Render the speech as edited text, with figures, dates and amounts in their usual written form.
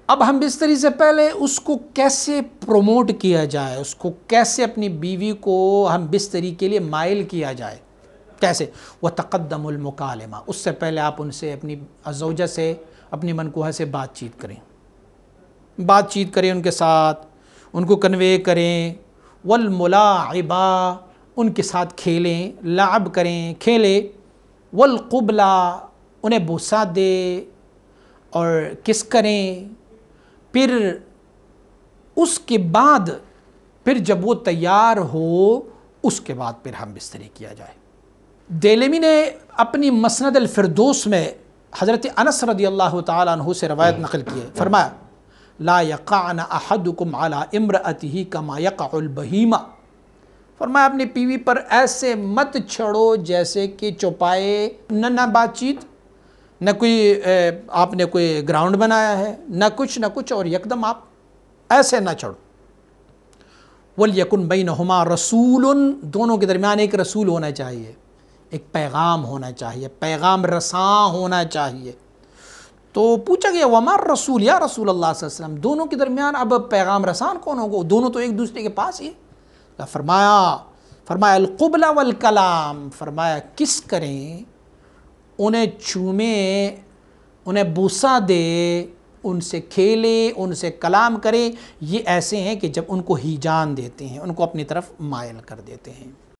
اب ہم بستری سے پہلے اس کو کیسے پروموٹ کیا جائے، اس کو کیسے اپنی بیوی کو ہم بستری کے لیے مائل کیا جائے، کیسے؟ وَتَقَدَّمُ الْمُكَالَمَةِ، اس سے پہلے آپ ان سے اپنی زوجہ سے، اپنی منکوحہ سے بات چیت کریں ان کے ساتھ، ان کو کنوے کریں۔ وَالْمُلَاعِبَةِ، ان کے ساتھ کھیلیں، لعب کریں، کھیلیں۔ وَالْقُبْلَةِ، انہیں بوسہ دے اور کس کریں۔ پھر اس کے بعد پھر جب وہ تیار ہو اس کے بعد پھر ہم بستری کیا جائے۔ دیلمی نے اپنی مسند الفردوس میں حضرت انس رضی اللہ تعالیٰ عنہ سے روایت نقل کی ہے، فرمایا لا یقعن احدکم علی امرأتہ کما یقع البہیمہ، فرمایا اپنی بیوی پر ایسے مت چھڑو جیسے کہ چوپائے، نہ بات چیت، نہ کوئی آپ نے کوئی گراؤنڈ بنایا ہے، نہ کچھ اور یکدم آپ ایسے نہ چڑھو۔ وَلْيَكُنْ بَيْنَهُمَا رَسُولٌ، دونوں کے درمیان ایک رسول ہونا چاہیے، ایک پیغام ہونا چاہیے، پیغام رساں ہونا چاہیے۔ تو پوچھا گیا وَمَا الرَّسُولُ یا رسول اللہ صلی اللہ علیہ وسلم، دونوں کے درمیان اب پیغام رساں کون ہوگا؟ دونوں تو ایک دوسرے کے پاس ہی ہے۔ فرمایا القبلہ والکلام، فرمایا کس کریں، انہیں چومیں، انہیں بوسہ دے، ان سے کھیلے، ان سے کلام کرے، یہ ایسے ہیں کہ جب ان کو ہیجان دیتے ہیں، ان کو اپنی طرف مائل کر دیتے ہیں۔